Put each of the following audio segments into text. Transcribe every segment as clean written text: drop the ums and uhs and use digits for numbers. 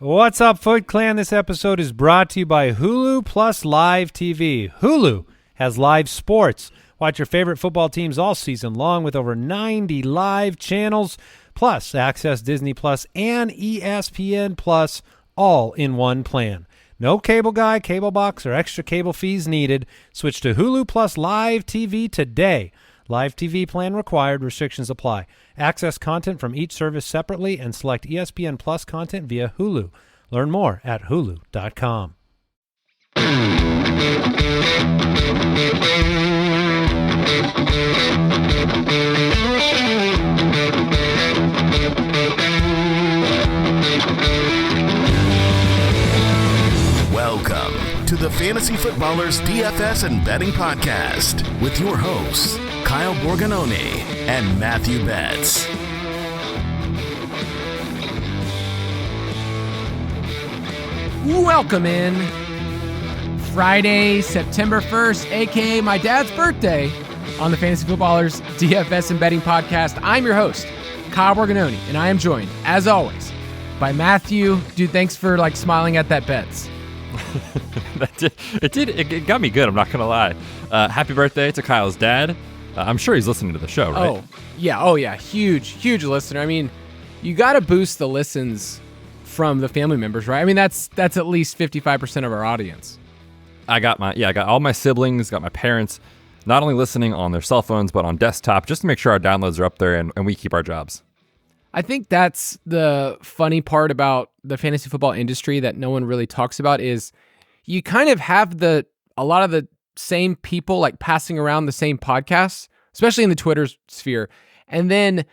What's up, Foot Clan? This episode is brought to you by Hulu Plus Live TV. Hulu has live sports. Watch your favorite football teams all season long with over 90 live channels, plus access Disney Plus and ESPN Plus all in one plan. No cable guy, cable box, or extra cable fees needed. Switch to Hulu Plus Live TV today. Live TV plan required. Restrictions apply. Access content from each service separately and select ESPN Plus content via Hulu. Learn more at hulu.com. Welcome to the Fantasy Footballers DFS and Betting Podcast with your hosts, Kyle Borganoni and Matthew Betz. Welcome in. Friday, September 1st, aka my dad's birthday, on the Fantasy Footballers DFS and Betting Podcast. I'm your host, Kyle Borganoni, and I am joined, as always, by Matthew. Dude, thanks for smiling at that Betz. It got me good, I'm not gonna lie. Happy birthday to Kyle's dad. I'm sure he's listening to the show, right? Oh yeah, huge listener. I mean, you gotta boost the listens from the family members, right? I mean, that's at least 55% of our audience. I got all my siblings, got my parents, not only listening on their cell phones, but on desktop, just to make sure our downloads are up there and we keep our jobs. I think that's the funny part about the fantasy football industry that no one really talks about is you kind of have a lot of the same people passing around the same podcasts, especially in the Twitter sphere. And then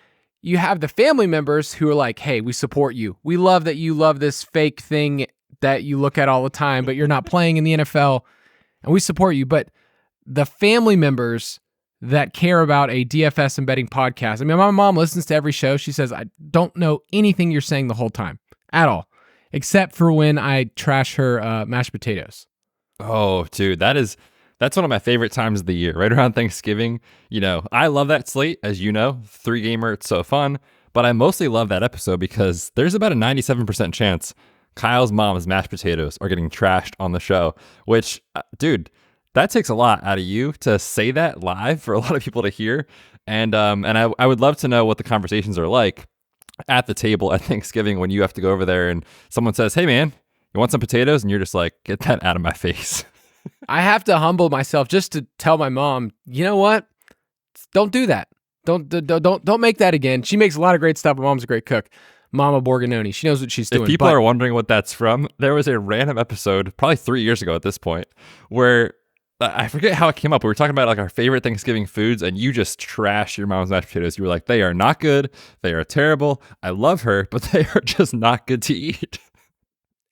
you have the family members who are like, hey, we support you. We love that you love this fake thing that you look at all the time, but you're not playing in the NFL, and we support you. But the family members that care about a DFS and betting podcast, I mean, my mom listens to every show. She says, I don't know anything you're saying the whole time at all, except for when I trash her mashed potatoes. Oh, dude, that's one of my favorite times of the year, right around Thanksgiving. You know, I love that slate, as you know, 3-gamer, it's so fun. But I mostly love that episode because there's about a 97% chance Kyle's mom's mashed potatoes are getting trashed on the show, which, dude, that takes a lot out of you to say that live for a lot of people to hear. And I would love to know what the conversations are like at the table at Thanksgiving when you have to go over there and someone says, hey, man, you want some potatoes? And you're just like, get that out of my face. I have to humble myself just to tell my mom, you know what? Don't do that. Don't make that again. She makes a lot of great stuff. My mom's a great cook. Mama Borganoni. She knows what she's doing. If people are wondering what that's from, there was a random episode, probably 3 years ago at this point, where I forget how it came up. We were talking about our favorite Thanksgiving foods, and you just trashed your mom's mashed potatoes. You were like, they are not good. They are terrible. I love her, but they are just not good to eat.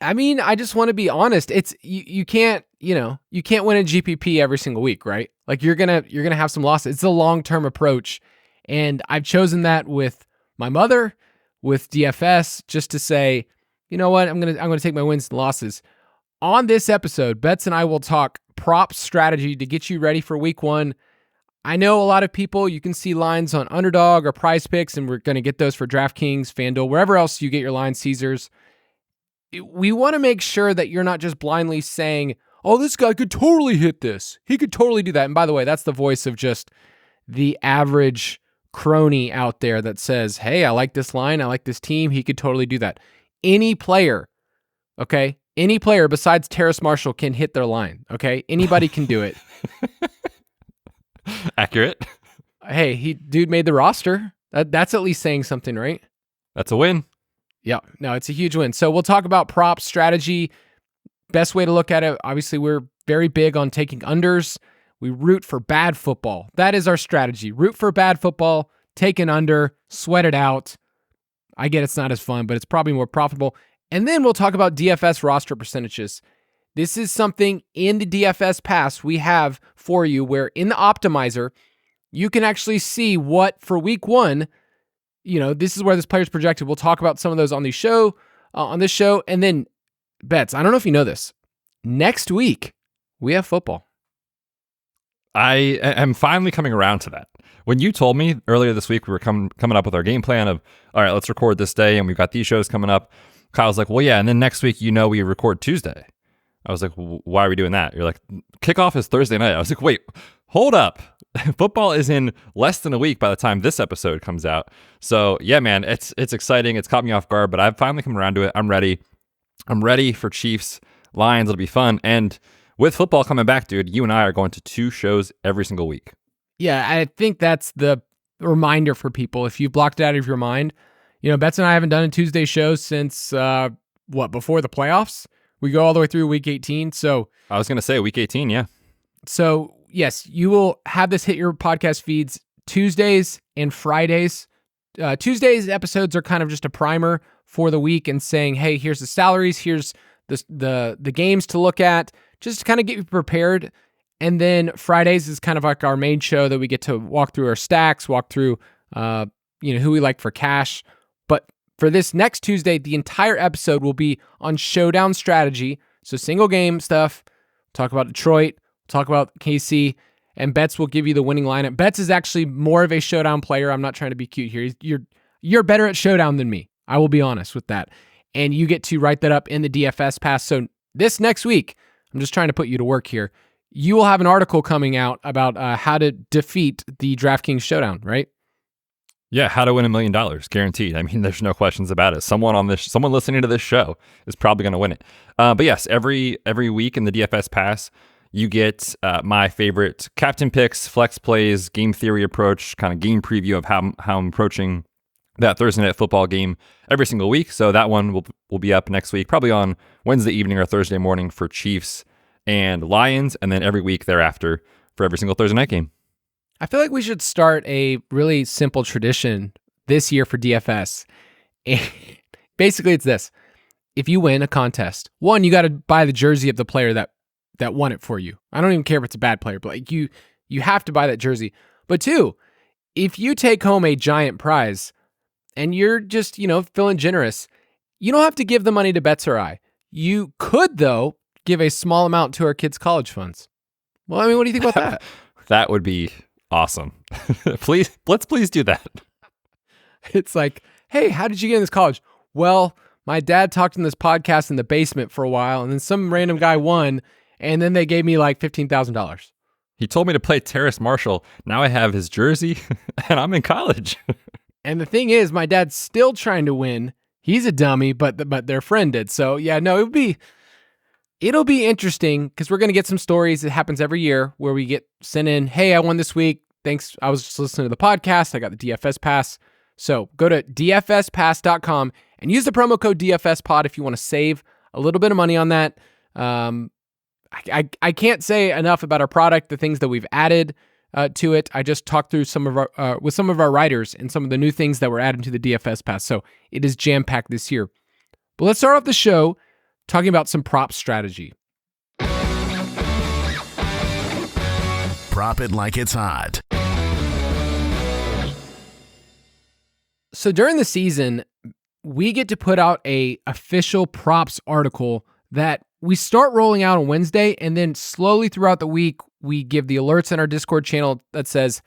I mean, I just want to be honest. It's you can't win a GPP every single week, right? You're gonna have some losses. It's a long-term approach, and I've chosen that with my mother, with DFS, just to say, you know what, I'm gonna take my wins and losses. On this episode, Betz and I will talk prop strategy to get you ready for week 1. I know a lot of people, you can see lines on Underdog or Prize Picks, and we're gonna get those for DraftKings, FanDuel, wherever else you get your lines, Caesars. We want to make sure that you're not just blindly saying, oh, this guy could totally hit this. He could totally do that. And by the way, that's the voice of just the average crony out there that says, hey, I like this line. I like this team. He could totally do that. Any player, okay? Any player besides Terrace Marshall can hit their line, okay? Anybody can do it. Accurate. Hey, dude made the roster. That's at least saying something, right? That's a win. Yeah, no, it's a huge win. So we'll talk about prop strategy. Best way to look at it, obviously, we're very big on taking unders. We root for bad football. That is our strategy. Root for bad football, take an under, sweat it out. I get it's not as fun, but it's probably more profitable. And then we'll talk about DFS roster percentages. This is something in the DFS Pass we have for you where in the optimizer, you can actually see what for week 1, this is where this player's projected. We'll talk about some of those on this show. And then, Betz, I don't know if you know this. Next week, we have football. I am finally coming around to that. When you told me earlier this week we were coming up with our game plan of, all right, let's record this day and we've got these shows coming up, Kyle's like, well, yeah, and then next week, we record Tuesday. I was like, why are we doing that? You're like, kickoff is Thursday night. I was like, wait, hold up. Football is in less than a week by the time this episode comes out. So yeah, man, it's exciting. It's caught me off guard, but I've finally come around to it. I'm ready. I'm ready for Chiefs, Lions. It'll be fun. And with football coming back, dude, you and I are going to 2 shows every single week. Yeah, I think that's the reminder for people. If you blocked it out of your mind, Betz and I haven't done a Tuesday show since, before the playoffs? We go all the way through week 18. So I was going to say week 18, yeah. So yes, you will have this hit your podcast feeds Tuesdays and Fridays. Tuesdays episodes are kind of just a primer for the week and saying, hey, here's the salaries, here's the games to look at, just to kind of get you prepared. And then Fridays is kind of like our main show that we get to walk through our stacks, walk through who we like for cash. But for this next Tuesday, the entire episode will be on showdown strategy. So single game stuff, talk about Detroit, talk about KC, and Betz will give you the winning lineup. Betz is actually more of a showdown player. I'm not trying to be cute here. You're better at showdown than me. I will be honest with that. And you get to write that up in the DFS pass. So this next week, I'm just trying to put you to work here. You will have an article coming out about how to defeat the DraftKings showdown, right? Yeah, how to win $1 million, guaranteed. I mean, there's no questions about it. Someone listening to this show is probably going to win it. But yes, every week in the DFS pass, you get my favorite captain picks, flex plays, game theory approach, kind of game preview of how I'm approaching that Thursday night football game every single week. So that one will be up next week, probably on Wednesday evening or Thursday morning for Chiefs and Lions, and then every week thereafter for every single Thursday night game. I feel like we should start a really simple tradition this year for DFS. Basically, it's this. If you win a contest, one, you got to buy the jersey of the player that won it for you. I don't even care if it's a bad player, but like you have to buy that jersey. But two, if you take home a giant prize and you're just, feeling generous, you don't have to give the money to Betz or I. You could, though, give a small amount to our kids' college funds. Well, I mean, what do you think about that? That would be awesome. Let's please do that. It's like, hey, how did you get in this college? Well, my dad talked in this podcast in the basement for a while, and then some random guy won, and then they gave me like $15,000. He told me to play Terrace Marshall. Now I have his jersey, and I'm in college. And the thing is, my dad's still trying to win. He's a dummy, but their friend did. So yeah, no, it'll be interesting because we're going to get some stories. It happens every year where we get sent in, hey, I won this week. Thanks. I was just listening to the podcast. I got the DFS pass. So go to dfspass.com and use the promo code DFSPod if you want to save a little bit of money on that. I can't say enough about our product, the things that we've added to it. I just talked through some of our with some of our writers and some of the new things that were added to the DFS pass. So it is jam-packed this year. But let's start off the show talking about some prop strategy. Prop it like it's hot. So during the season, we get to put out a official props article that we start rolling out on Wednesday, and then slowly throughout the week, we give the alerts in our Discord channel that says,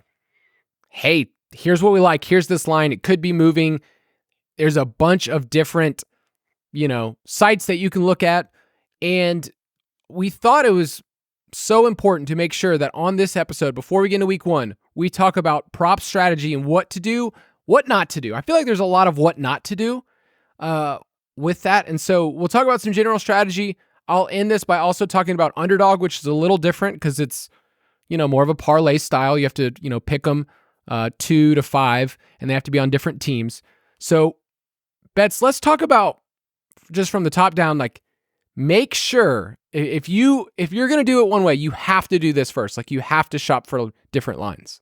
hey, here's what we like. Here's this line. It could be moving. There's a bunch of different, sites that you can look at. And we thought it was so important to make sure that on this episode, before we get into week 1, we talk about prop strategy and what to do, what not to do. I feel like there's a lot of what not to do with that. And so we'll talk about some general strategy. I'll end this by also talking about Underdog, which is a little different because it's, more of a parlay style. You have to, pick them 2 to 5, and they have to be on different teams. So, Betz, let's talk about just from the top down, like make sure if you're going to do it one way, you have to do this first. Like you have to shop for different lines.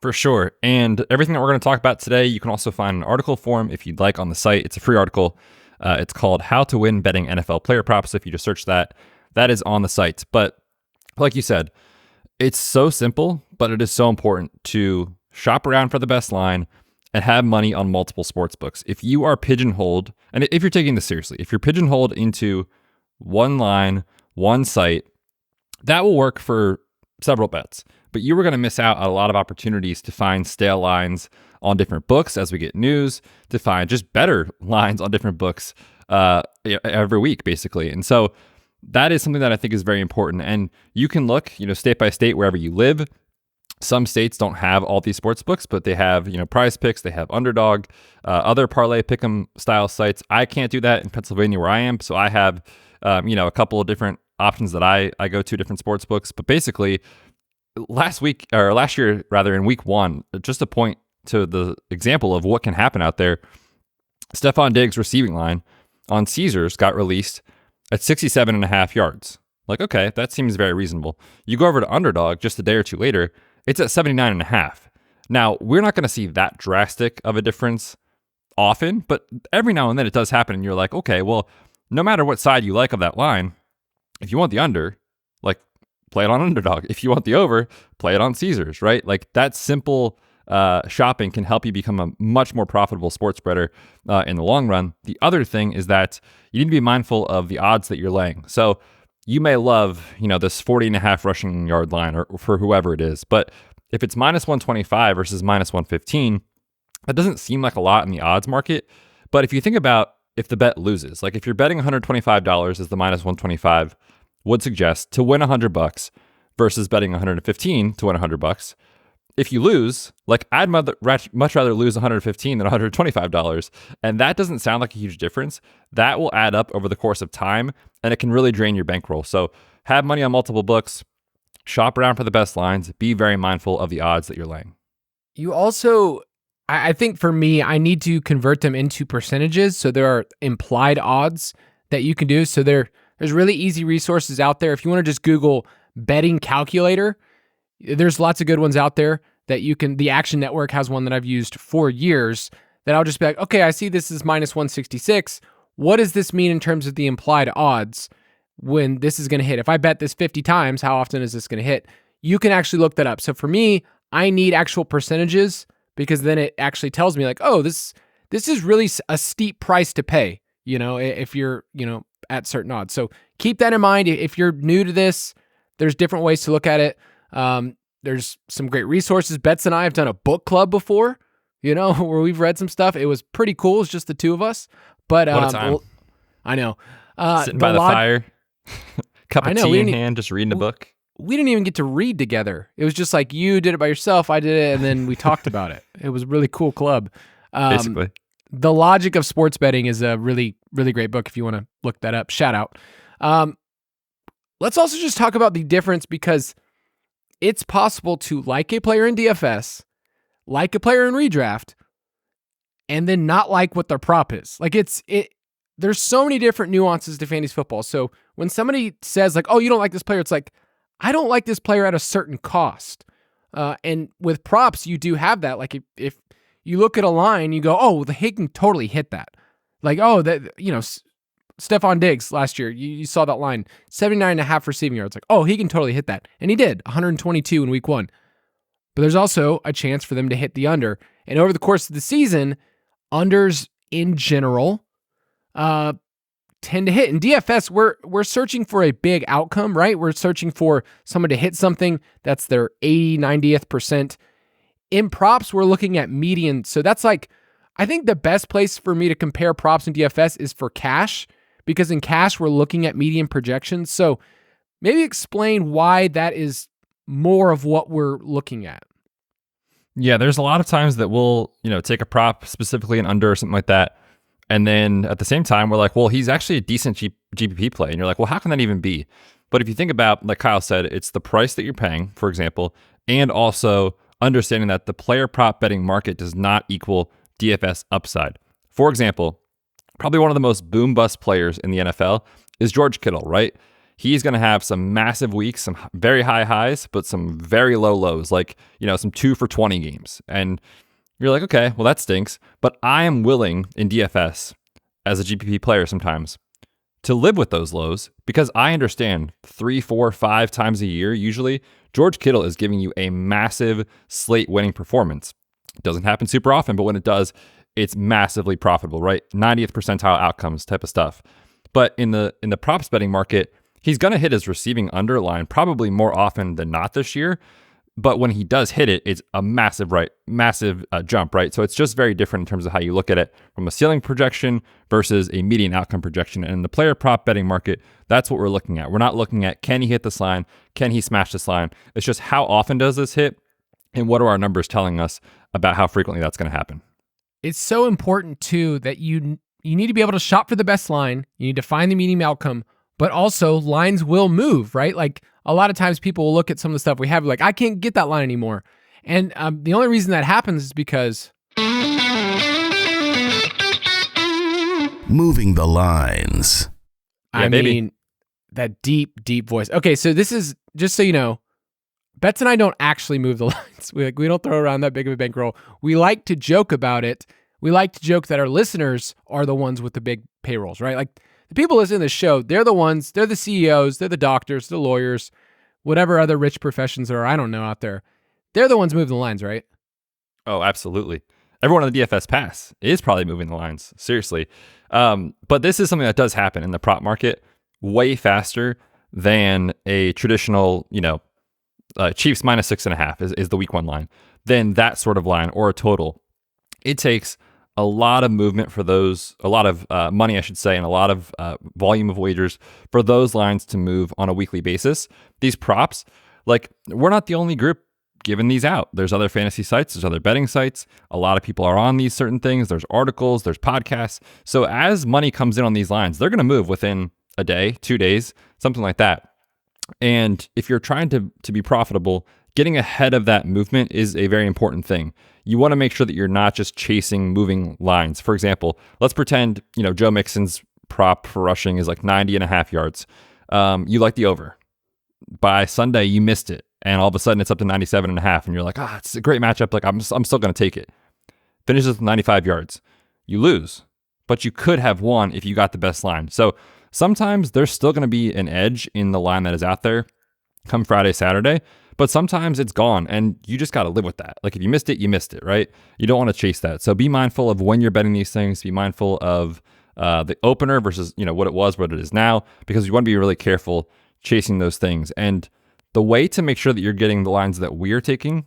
For sure. And everything that we're going to talk about today, you can also find an article form if you'd like on the site. It's a free article. It's called How to Win Betting NFL Player Props. If you just search that, that is on the site. But like you said, it's so simple, but it is so important to shop around for the best line and have money on multiple sports books. If you are pigeonholed, and if you're taking this seriously, if you're pigeonholed into one line, one site, that will work for several bets. But you were going to miss out on a lot of opportunities to find stale lines on different books as we get news, to find just better lines on different books every week, basically. And so that is something that I think is very important. And you can look, state by state, wherever you live. Some states don't have all these sports books, but they have, Prize Picks, they have Underdog, other parlay pick'em style sites. I can't do that in Pennsylvania where I am, so I have, a couple of different options that I go to, different sports books. But basically, last year, in week 1, just to point to the example of what can happen out there, Stephon Diggs' receiving line on Caesars got released at 67.5 yards. Like, okay, that seems very reasonable. You go over to Underdog just a day or two later, it's at 79.5. Now, we're not going to see that drastic of a difference often, but every now and then it does happen, and you're like, okay, well, no matter what side you like of that line, if you want the under, like, play it on Underdog. If you want the over, play it on Caesars, right? Like, that simple shopping can help you become a much more profitable sports bettor in the long run. The other thing is that you need to be mindful of the odds that you're laying. So you may love, this 40.5 rushing yard line or for whoever it is. But if it's minus 125 versus minus 115, that doesn't seem like a lot in the odds market. But if you think about if the bet loses, like if you're betting $125 as the minus 125 would suggest to win $100 versus betting 115 to win $100, if you lose, like I'd much rather lose $115 than $125. And that doesn't sound like a huge difference. That will add up over the course of time, and it can really drain your bankroll. So have money on multiple books, shop around for the best lines, be very mindful of the odds that you're laying. You also, I think for me, I need to convert them into percentages. So there are implied odds that you can do. So there's really easy resources out there. If you want to just Google betting calculator, there's lots of good ones out there that you can. The Action Network has one that I've used for years that I'll just be like, okay, I see this is minus 166. What does this mean in terms of the implied odds when this is going to hit? If I bet this 50 times, how often is this going to hit? You can actually look that up. So for me, I need actual percentages because then it actually tells me like, oh, this is really a steep price to pay, if you're, at certain odds. So keep that in mind. If you're new to this, there's different ways to look at it. There's some great resources. Betz and I have done a book club before, where we've read some stuff. It was pretty cool. It's just the two of us. But what a time. I know. Sitting by the fire, cup of tea in hand, just reading a book. We didn't even get to read together. It was just like you did it by yourself, I did it, and then we talked about it. It was a really cool club. Basically. The Logic of Sports Betting is a really, really great book if you want to look that up. Shout out. Let's also just talk about the difference because it's possible to like a player in DFS, like a player in redraft, and then not like what their prop is. Like there's so many different nuances to fantasy football. So when somebody says like, oh, you don't like this player, it's like, I don't like this player at a certain cost. And with props, you do have that. Like if you look at a line, you go, oh, he can totally hit that. Like, oh, that, Stephon Diggs last year, you saw that line, 79.5 receiving yards. Like, oh, he can totally hit that. And he did, 122 in week 1. But there's also a chance for them to hit the under. And over the course of the season, unders in general tend to hit. In DFS, we're searching for a big outcome, right? We're searching for someone to hit something that's their 80, 90th percent. In props, we're looking at median. So that's like, I think the best place for me to compare props in DFS is for cash, because in cash, we're looking at median projections. So maybe explain why that is more of what we're looking at. Yeah, there's a lot of times that we'll, take a prop, specifically an under or something like that. And then at the same time, we're like, well, he's actually a decent GPP play. And you're like, well, how can that even be? But if you think about, like Kyle said, it's the price that you're paying, for example, and also understanding that the player prop betting market does not equal DFS upside. For example, probably one of the most boom bust players in the NFL is George Kittle, right? He's going to have some massive weeks, some very high highs, but some very low lows, like, some 2 for 20 games. And you're like, okay, well, that stinks. But I am willing in DFS as a GPP player sometimes to live with those lows because I understand 3, 4, 5 times a year, usually, George Kittle is giving you a massive slate winning performance. It doesn't happen super often, but when it does, it's massively profitable, right? 90th percentile outcomes type of stuff. But in the props betting market, he's going to hit his receiving underline probably more often than not this year. But when he does hit it, it's a massive jump, right? So it's just very different in terms of how you look at it from a ceiling projection versus a median outcome projection. And in the player prop betting market, that's what we're looking at. We're not looking at, can he hit this line? Can he smash this line? It's just, how often does this hit? And what are our numbers telling us about how frequently that's going to happen? It's so important too that you need to be able to shop for the best line. You need to find the median outcome, but also lines will move, right? Like a lot of times people will look at some of the stuff we have like, I can't get that line anymore. And the only reason that happens is because moving the lines. I mean, that deep, deep voice. Okay, so this is, just so you know, Betz and I don't actually move the lines. We don't throw around that big of a bankroll. We like to joke about it. We like to joke that our listeners are the ones with the big payrolls, right? Like the people listening to this show, they're the CEOs, they're the doctors, the lawyers, whatever other rich professions there are, I don't know, out there. They're the ones moving the lines, right? Oh, absolutely. Everyone on the DFS pass is probably moving the lines, seriously. But this is something that does happen in the prop market way faster than a traditional, Chiefs minus 6.5 is the week one line. Then that sort of line or a total. It takes a lot of movement for those, a lot of money, I should say, and a lot of volume of wagers for those lines to move on a weekly basis. These props, we're not the only group giving these out. There's other fantasy sites, there's other betting sites. A lot of people are on these certain things. There's articles, there's podcasts. So as money comes in on these lines, they're going to move within a day, 2 days, something like that. And if you're trying to be profitable, getting ahead of that movement is a very important thing. You want to make sure that you're not just chasing moving lines. For example, let's pretend, Joe Mixon's prop for rushing is like 90.5 yards. You like the over. By Sunday, you missed it. And all of a sudden it's up to 97.5. And you're like, it's a great matchup. Like I'm still going to take it. Finishes with 95 yards. You lose, but you could have won if you got the best line. So sometimes there's still going to be an edge in the line that is out there come Friday, Saturday, but sometimes it's gone and you just got to live with that. Like if you missed it, right? You don't want to chase that. So be mindful of when you're betting these things. Be mindful of the opener versus, what it was, what it is now, because you want to be really careful chasing those things. And the way to make sure that you're getting the lines that we're taking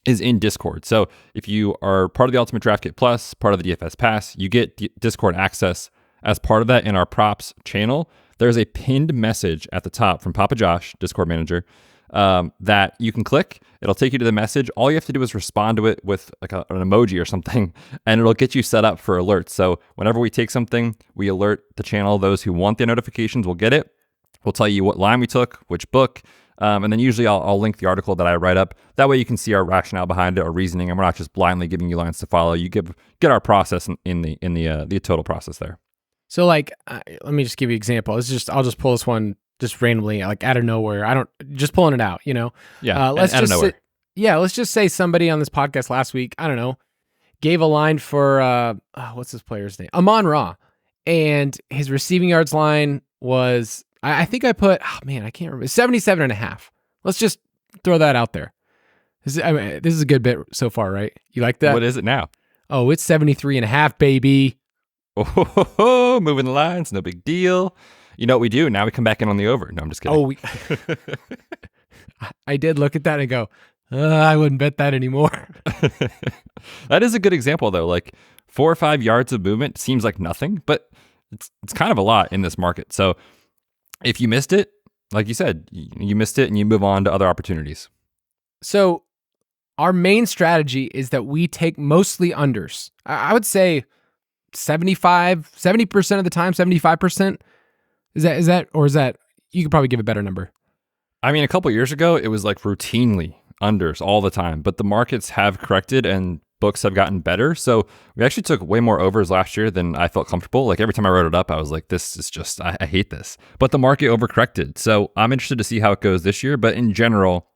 is in Discord. So if you are part of the Ultimate Draft Kit Plus, part of the DFS Pass, you get Discord access. As part of that, in our props channel, there's a pinned message at the top from Papa Josh, Discord manager, that you can click. It'll take you to the message. All you have to do is respond to it with like an emoji or something, and it'll get you set up for alerts. So whenever we take something, we alert the channel. Those who want the notifications will get it. We'll tell you what line we took, which book, and then usually I'll link the article that I write up. That way you can see our rationale behind it, our reasoning, and we're not just blindly giving you lines to follow. You get our process in the total process there. So let me just give you an example. I'll just pull this one just randomly, like out of nowhere. Just pulling it out, Yeah. Let's out of nowhere. Let's just say somebody on this podcast last week, I don't know, gave a line for, what's this player's name? Amon-Ra. And his receiving yards line was, I think I put, I can't remember, 77.5. Let's just throw that out there. This is a good bit so far, right? You like that? What is it now? Oh, it's 73.5, baby. Oh, moving the lines, no big deal. You know what we do? Now we come back in on the over. No, I'm just kidding. I did look at that and go, I wouldn't bet that anymore. That is a good example, though. Like 4 or 5 yards of movement seems like nothing, but it's kind of a lot in this market. So if you missed it, like you said, you missed it and you move on to other opportunities. So our main strategy is that we take mostly unders. I would say 70% of the time, 75%. Is that you could probably give a better number. I mean, a couple of years ago, it was like routinely unders all the time, but the markets have corrected and books have gotten better. So we actually took way more overs last year than I felt comfortable. Like every time I wrote it up, I was like, this is just, I hate this. But the market overcorrected. So I'm interested to see how it goes this year. But in general,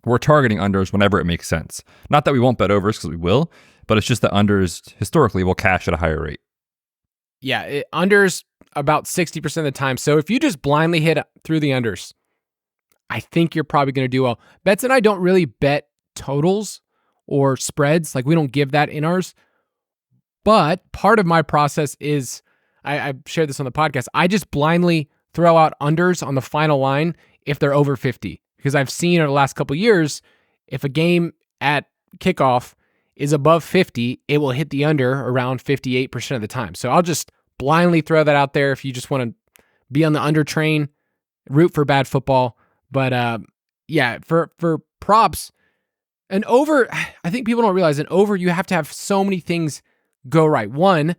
we're targeting unders whenever it makes sense. Not that we won't bet overs, because we will, but it's just that unders historically will cash at a higher rate. Yeah, unders about 60% of the time. So if you just blindly hit through the unders, I think you're probably going to do well. Betz and I don't really bet totals or spreads. Like we don't give that in ours. But part of my process is, I shared this on the podcast, I just blindly throw out unders on the final line if they're over 50. Because I've seen over the last couple of years, if a game at kickoff is above 50, it will hit the under around 58% of the time. So I'll just blindly throw that out there if you just want to be on the under train, root for bad football. But yeah, for props, an over, I think people don't realize an over, you have to have so many things go right. One,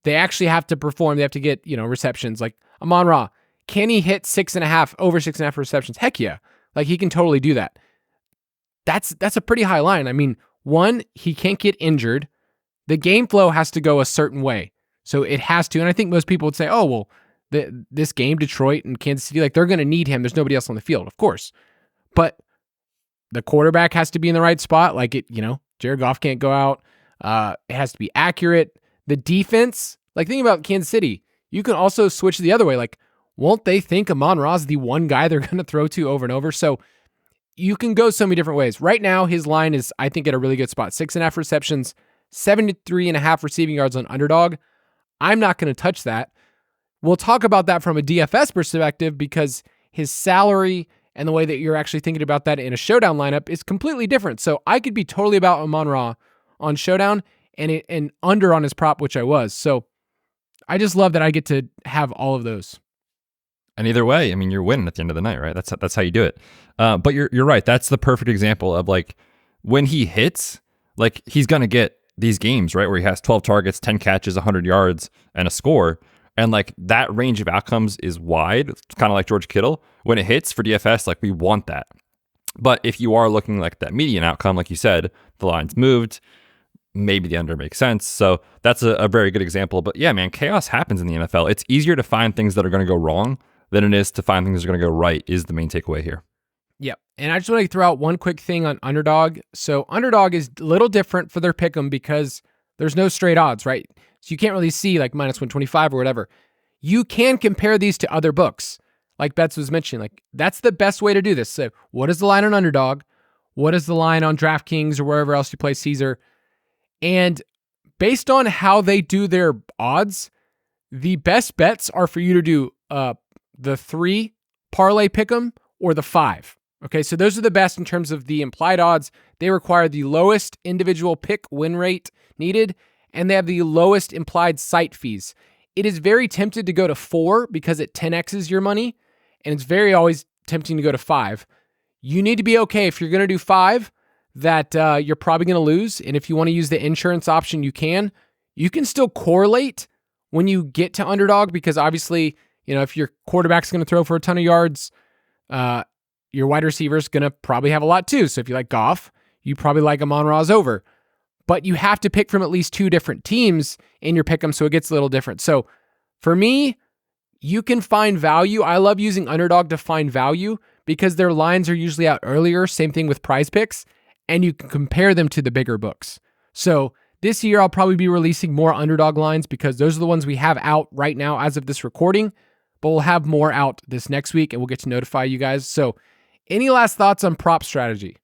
they actually have to perform. They have to get, receptions. Like Amon-Ra, can he hit 6.5, over 6.5 receptions? Heck yeah. Like he can totally do that. That's a pretty high line. I mean, one, he can't get injured. The game flow has to go a certain way. So it has to. And I think most people would say, oh, well, this game, Detroit and Kansas City, like they're going to need him. There's nobody else on the field, of course. But the quarterback has to be in the right spot. Like Jared Goff can't go out. It has to be accurate. The defense, like think about Kansas City. You can also switch the other way. Like, won't they think Amon-Ra is the one guy they're going to throw to over and over? So you can go so many different ways. Right now, his line is, I think, at a really good spot. 6.5 receptions, 73.5 receiving yards on Underdog. I'm not going to touch that. We'll talk about that from a DFS perspective because his salary and the way that you're actually thinking about that in a showdown lineup is completely different. So I could be totally about Amon-Ra on showdown and under on his prop, which I was. So I just love that I get to have all of those. And either way, I mean, you're winning at the end of the night, right? That's how you do it. But you're right. That's the perfect example of like when he hits, like he's gonna get these games, right, where he has 12 targets, 10 catches, 100 yards, and a score. And like that range of outcomes is wide. It's kind of like George Kittle. When it hits for DFS, like we want that. But if you are looking like that median outcome, like you said, the line's moved, maybe the under makes sense. So that's a very good example. But yeah, man, chaos happens in the NFL. It's easier to find things that are going to go wrong than it is to find things that are going to go right is the main takeaway here. Yep. And I just want to throw out one quick thing on Underdog. So Underdog is a little different for their pick'em because there's no straight odds, right? So you can't really see like minus 125 or whatever. You can compare these to other books. Like Betz was mentioning, like that's the best way to do this. So what is the line on Underdog? What is the line on DraftKings or wherever else you play Caesar? And based on how they do their odds, the best bets are for you to do the 3 parlay pick'em or the 5. Okay, so those are the best in terms of the implied odds. They require the lowest individual pick win rate needed, and they have the lowest implied site fees. It is very tempted to go to 4 because it 10x's your money, and it's very always tempting to go to 5. You need to be okay if you're going to do 5 that you're probably going to lose, and if you want to use the insurance option, you can. You can still correlate when you get to Underdog because obviously, if your quarterback's going to throw for a ton of yards, your wide receiver's going to probably have a lot too. So if you like Goff, you probably like Amon-Ra's over. But you have to pick from at least 2 different teams in your pick'em, so it gets a little different. So for me, you can find value. I love using Underdog to find value because their lines are usually out earlier. Same thing with Prize Picks, and you can compare them to the bigger books. So this year, I'll probably be releasing more Underdog lines because those are the ones we have out right now as of this recording. But we'll have more out this next week, and we'll get to notify you guys. So any last thoughts on prop strategy?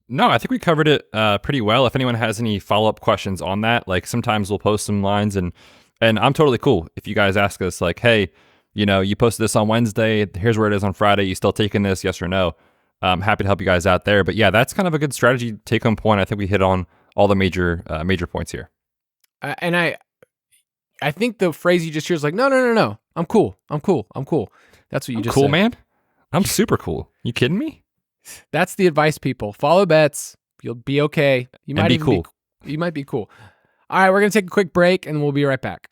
No, I think we covered it pretty well. If anyone has any follow-up questions on that, like sometimes we'll post some lines and I'm totally cool if you guys ask us like, hey, you posted this on Wednesday. Here's where it is on Friday. You still taking this? Yes or no? I'm happy to help you guys out there. But yeah, that's kind of a good strategy take-home point. I think we hit on all the major points here. And I think the phrase you just hear is like, no. I'm cool. That's what you just cool, said. Man. I'm super cool. You kidding me? That's the advice, people. Follow Betz. You'll be okay. You might be cool. You might be cool. All right, we're going to take a quick break, and we'll be right back.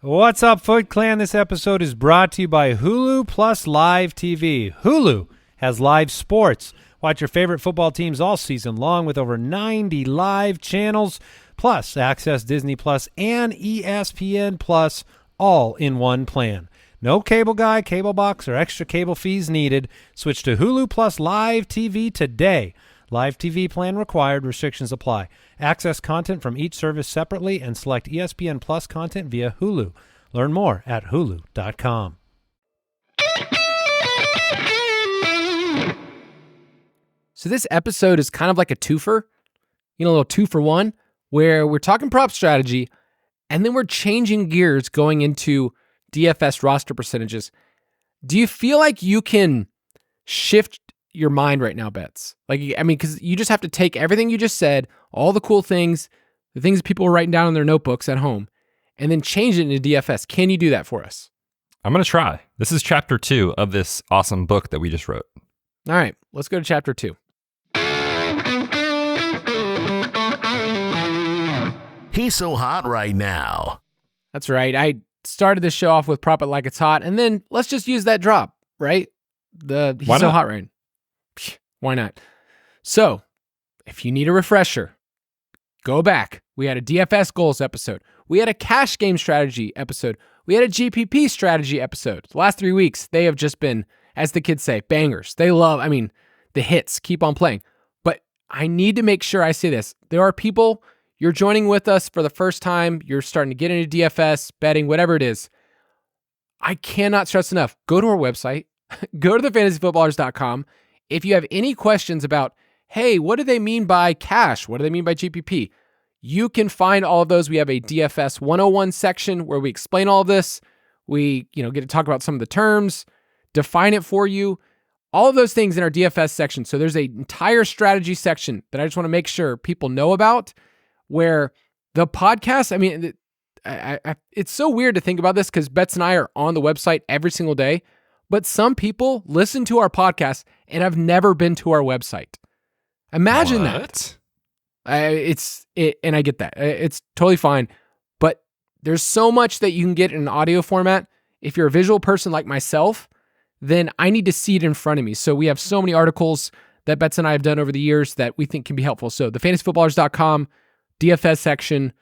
What's up, Foot Clan? This episode is brought to you by Hulu Plus Live TV. Hulu has live sports. Watch your favorite football teams all season long with over 90 live channels, plus access Disney Plus and ESPN Plus all in one plan. No cable guy, cable box, or extra cable fees needed. Switch to Hulu Plus Live TV today. Live TV plan required. Restrictions apply. Access content from each service separately and select ESPN Plus content via Hulu. Learn more at hulu.com. So this episode is kind of like a twofer, a little 2-for-1, where we're talking prop strategy, and then we're changing gears going into DFS roster percentages. Do you feel like you can shift your mind right now, Betz? Like, I mean, because you just have to take everything you just said, all the cool things, the things people are writing down in their notebooks at home, and then change it into DFS. Can you do that for us? I'm going to try. This is chapter 2 of this awesome book that we just wrote. All right, let's go to chapter 2. He's so hot right now. That's right. I started this show off with Prop It Like It's Hot, and then let's just use that drop, right? He's Why so not? hot right now. Why not? So, if you need a refresher, go back. We had a DFS goals episode. We had a cash game strategy episode. We had a GPP strategy episode. The last 3 weeks, they have just been, as the kids say, bangers. They love, the hits keep on playing. But I need to make sure I say this. There are people, you're joining with us for the first time. You're starting to get into DFS, betting, whatever it is. I cannot stress enough. Go to our website. Go to thefantasyfootballers.com. If you have any questions about, hey, what do they mean by cash? What do they mean by GPP? You can find all of those. We have a DFS 101 section where we explain all of this. We, get to talk about some of the terms, define it for you, all of those things in our DFS section. So there's an entire strategy section that I just want to make sure people know about, where the podcast, it's so weird to think about this because Betz and I are on the website every single day, but some people listen to our podcast and have never been to our website. Imagine that. And I get that. It's totally fine. But there's so much that you can get in an audio format. If you're a visual person like myself, then I need to see it in front of me. So we have so many articles that Betz and I have done over the years that we think can be helpful. So the fantasyfootballers.com DFS section,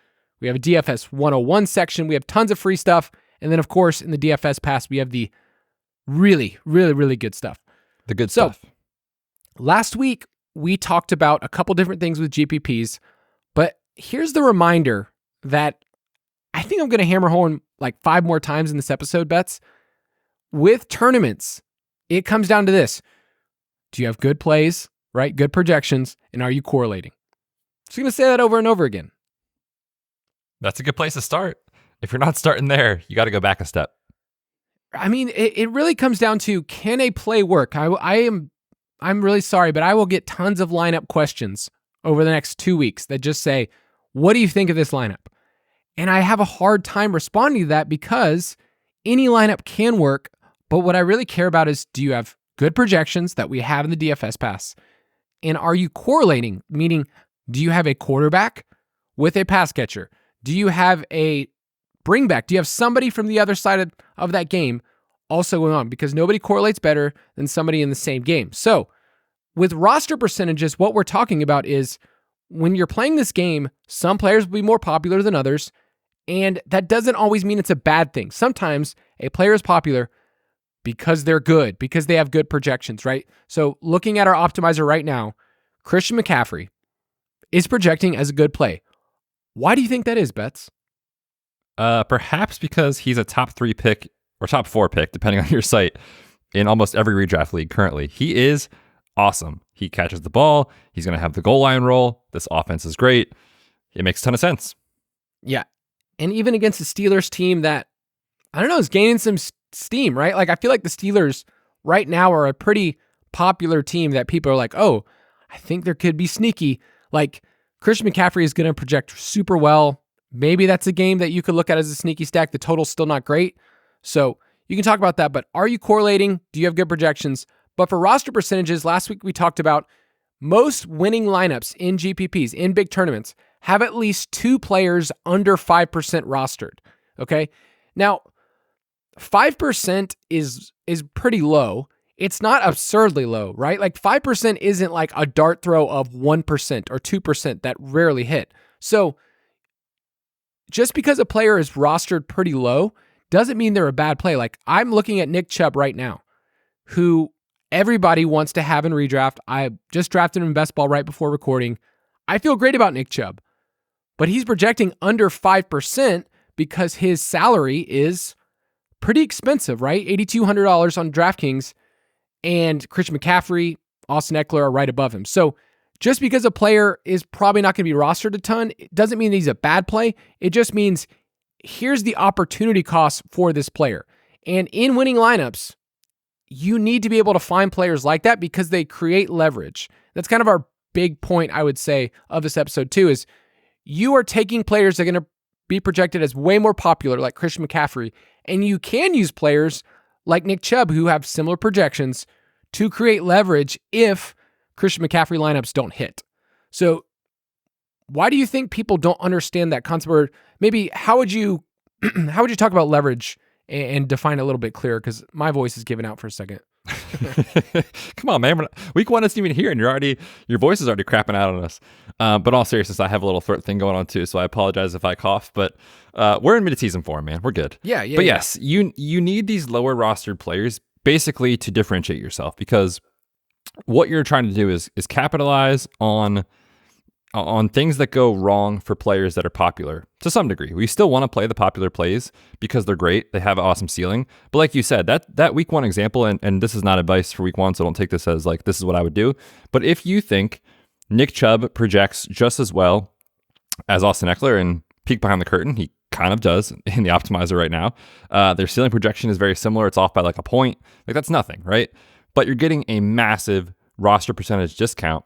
we have a DFS 101 section. We have tons of free stuff. And then, of course, in the DFS Pass, we have the really, really, really good stuff. The good stuff. Last week, we talked about a couple different things with GPPs, but here's the reminder that I think I'm going to hammer home like 5 more times in this episode, Betz. With tournaments, it comes down to this. Do you have good plays, right? Good projections, and are you correlating? Just going to say that over and over again. That's a good place to start. If you're not starting there, you got to go back a step. It really comes down to, can a play work? I'm really sorry, but I will get tons of lineup questions over the next 2 weeks that just say, what do you think of this lineup? And I have a hard time responding to that because any lineup can work, but what I really care about is, do you have good projections that we have in the DFS Pass? And are you correlating? Meaning, do you have a quarterback with a pass catcher? Do you have a bring back? Do you have somebody from the other side of that game also going on? Because nobody correlates better than somebody in the same game. So with roster percentages, what we're talking about is when you're playing this game, some players will be more popular than others. And that doesn't always mean it's a bad thing. Sometimes a player is popular because they're good, because they have good projections, right? So looking at our optimizer right now, Christian McCaffrey is projecting as a good play. Why do you think that is, Betz? Perhaps because he's a top 3 pick or top 4 pick, depending on your site, in almost every redraft league currently. He is awesome. He catches the ball. He's going to have the goal line roll. This offense is great. It makes a ton of sense. Yeah. And even against the Steelers team that, I don't know, is gaining some steam, right? Like, I feel like the Steelers right now are a pretty popular team that people are like, oh, I think there could be sneaky. Like, Christian McCaffrey is going to project super well. Maybe that's a game that you could look at as a sneaky stack. The total's still not great. So you can talk about that, but are you correlating? Do you have good projections? But for roster percentages, last week we talked about most winning lineups in GPPs, in big tournaments, have at least 2 players under 5% rostered. Okay. Now, 5% is pretty low. It's not absurdly low, right? Like 5% isn't like a dart throw of 1% or 2% that rarely hit. So just because a player is rostered pretty low doesn't mean they're a bad play. Like, I'm looking at Nick Chubb right now, who everybody wants to have in redraft. I just drafted him in best ball right before recording. I feel great about Nick Chubb, but he's projecting under 5% because his salary is pretty expensive, right? $8,200 on DraftKings, and Christian McCaffrey, Austin Eckler are right above him. So just because a player is probably not going to be rostered a ton, it doesn't mean he's a bad play. It just means here's the opportunity cost for this player. And in winning lineups, you need to be able to find players like that because they create leverage. That's kind of our big point, I would say, of this episode too, is you are taking players that are going to be projected as way more popular, like Christian McCaffrey, and you can use players like Nick Chubb who have similar projections to create leverage if Christian McCaffrey lineups don't hit. So why do you think people don't understand that concept? Or maybe how would you talk about leverage and define it a little bit clearer? Because my voice is giving out for a second. Come on, man. Week 1 isn't even here, and your voice is already crapping out on us. But in all seriousness, I have a little throat thing going on too, so I apologize if I cough. But we're in mid-season form, man. We're good. Yeah. But yes, you need these lower rostered players basically to differentiate yourself, because what you're trying to do is capitalize on things that go wrong for players that are popular to some degree. We still want to play the popular plays because they're great. They have an awesome ceiling. But like you said, that week 1 example, and this is not advice for week 1, so don't take this as like, this is what I would do. But if you think Nick Chubb projects just as well as Austin Eckler, and peek behind the curtain, he kind of does in the optimizer right now. Their ceiling projection is very similar. It's off by like a point. Like, that's nothing, right? But you're getting a massive roster percentage discount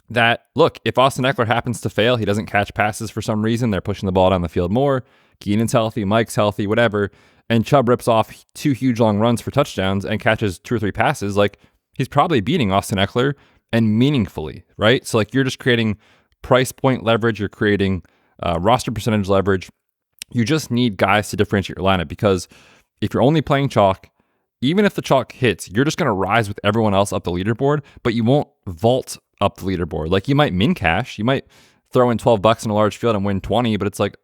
that, look, if Austin Eckler happens to fail, he doesn't catch passes for some reason, they're pushing the ball down the field more, Keenan's healthy, Mike's healthy, whatever, and Chubb rips off 2 huge long runs for touchdowns and catches 2 or 3 passes, like, he's probably beating Austin Eckler, and meaningfully, right? So like, you're just creating price point leverage, you're creating roster percentage leverage. You just need guys to differentiate your lineup, because if you're only playing chalk, even if the chalk hits, you're just going to rise with everyone else up the leaderboard, but you won't vault up the leaderboard. Like, you might min cash, you might throw in $12 in a large field and win 20, but it's like,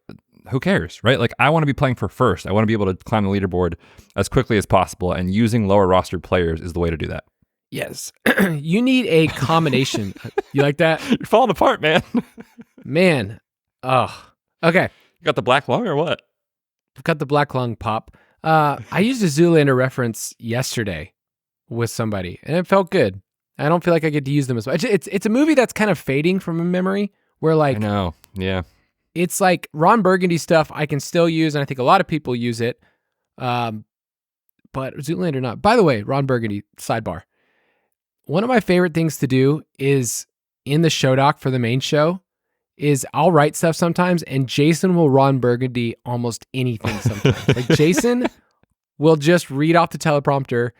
who cares, right? Like, I want to be playing for first. I want to be able to climb the leaderboard as quickly as possible, and using lower rostered players is the way to do that. Yes. You need a combination. You like that? You're falling apart, man. Man. Oh, okay. You got the black lung or what? I've got the black lung pop. I used a Zoolander reference yesterday with somebody, and it felt good. I don't feel like I get to use them as much. It's a movie that's kind of fading from a memory, where like, I know, yeah. It's like Ron Burgundy stuff I can still use, and I think a lot of people use it. But Zoolander not. By the way, Ron Burgundy, sidebar. One of my favorite things to do is in the show doc for the main show is I'll write stuff sometimes, and Jason will Ron Burgundy almost anything sometimes. Like, Jason will just read off the teleprompter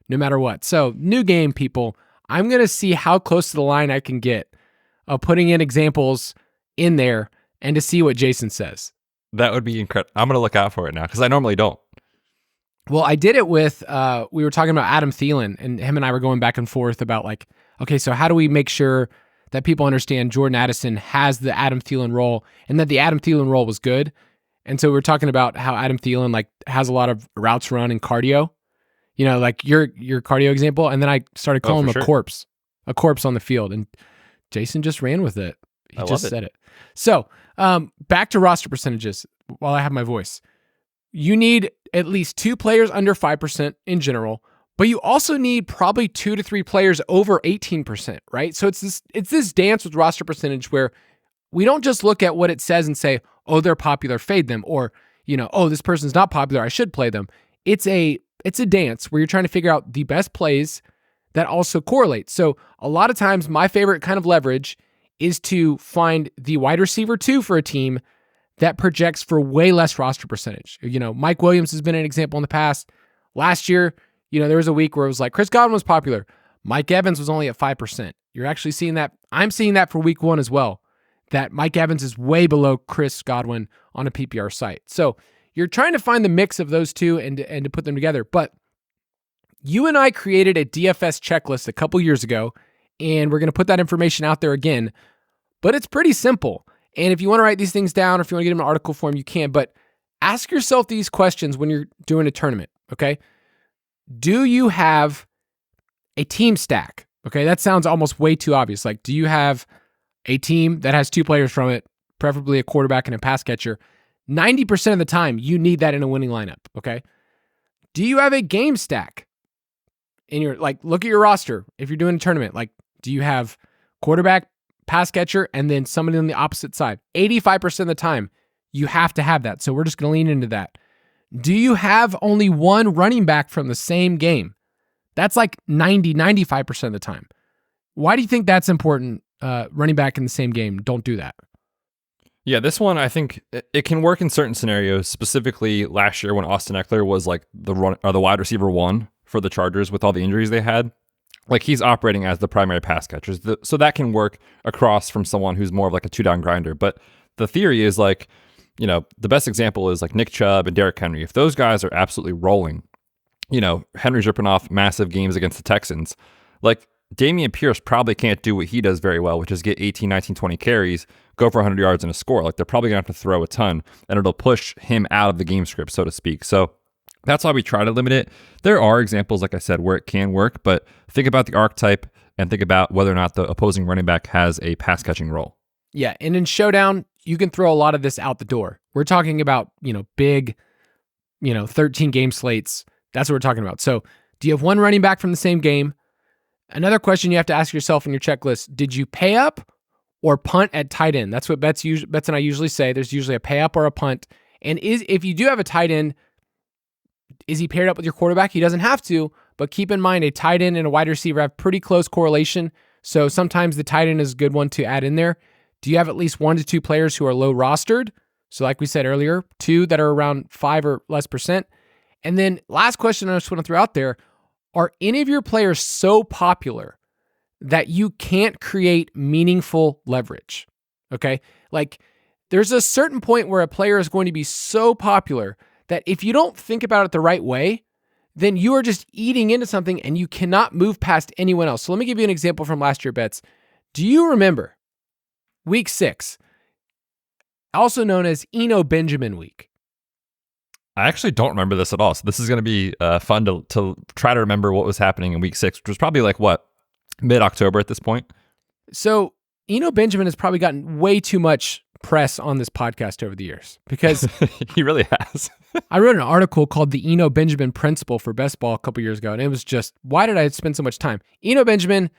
no matter what. So, new game, people. I'm going to see how close to the line I can get of putting in examples in there and to see what Jason says. That would be incredible. I'm going to look out for it now, because I normally don't. Well, I did it with, we were talking about Adam Thielen, and him and I were going back and forth about like, okay, so how do we make sure that people understand Jordan Addison has the Adam Thielen role, and that the Adam Thielen role was good? And so we were talking about how Adam Thielen like has a lot of routes run and cardio, you know, like your cardio example. And then I started calling him a corpse on the field, and Jason just ran with it. He just said it. So back to roster percentages while I have my voice. You need at least 2 players under 5% in general, but you also need probably 2 to 3 players over 18%, right? So it's this dance with roster percentage where we don't just look at what it says and say, oh, they're popular, fade them, or, you know, oh, this person's not popular, I should play them. It's a dance where you're trying to figure out the best plays that also correlate. So a lot of times my favorite kind of leverage is to find the wide receiver 2 for a team that projects for way less roster percentage. You know, Mike Williams has been an example in the past. Last year, you know, there was a week where it was like Chris Godwin was popular. Mike Evans was only at 5%. You're actually seeing that. I'm seeing that for week 1 as well, that Mike Evans is way below Chris Godwin on a PPR site. So you're trying to find the mix of those two and to put them together. But you and I created a DFS checklist a couple years ago, and we're going to put that information out there again. But it's pretty simple. And if you want to write these things down, or if you want to get them in article form, you can. But ask yourself these questions when you're doing a tournament, okay? Do you have a team stack? Okay, that sounds almost way too obvious. Like, do you have a team that has 2 players from it, preferably a quarterback and a pass catcher? 90% of the time, you need that in a winning lineup, okay? Do you have a game stack? In your, like, look at your roster. If you're doing a tournament, like, do you have quarterback, pass catcher, and then somebody on the opposite side? 85% of the time, you have to have that. So we're just going to lean into that. Do you have only one running back from the same game? That's like 95% of the time. Why do you think that's important? Running back in the same game, don't do that. Yeah, this one, I think it can work in certain scenarios. Specifically, last year when Austin Eckler was like the wide receiver one for the Chargers with all the injuries they had, like he's operating as the primary pass catcher. So that can work across from someone who's more of like a 2-down grinder. But the theory is like, the best example is like Nick Chubb and Derrick Henry. If those guys are absolutely rolling, Henry's ripping off massive games against the Texans, like Dameon Pierce probably can't do what he does very well, which is get 18, 19, 20 carries, go for 100 yards and a score. Like they're probably going to have to throw a ton, and it'll push him out of the game script, so to speak. So that's why we try to limit it. There are examples, like I said, where it can work, but think about the archetype and think about whether or not the opposing running back has a pass catching role. Yeah, and in Showdown, you can throw a lot of this out the door. We're talking about, big, 13 game slates. That's what we're talking about. So do you have one running back from the same game? Another question you have to ask yourself in your checklist, did you pay up or punt at tight end? That's what Betz and I usually say. There's usually a pay up or a punt. And if you do have a tight end, is he paired up with your quarterback? He doesn't have to, but keep in mind a tight end and a wide receiver have pretty close correlation. So sometimes the tight end is a good one to add in there. Do you have at least 1 to 2 players who are low rostered? So like we said earlier, 2 that are around 5 or less %. And then last question I just want to throw out there, are any of your players so popular that you can't create meaningful leverage? Okay? Like there's a certain point where a player is going to be so popular that if you don't think about it the right way, then you are just eating into something and you cannot move past anyone else. So let me give you an example from last year, Betz. Do you remember week 6, also known as Eno Benjamin week? I actually don't remember this at all. So this is going to be fun to try to remember what was happening in week 6, which was probably like mid-October at this point. So Eno Benjamin has probably gotten way too much press on this podcast over the years because he really has. I wrote an article called the Eno Benjamin Principle for Best Ball a couple years ago, and it was just, why did I spend so much time? Eno Benjamin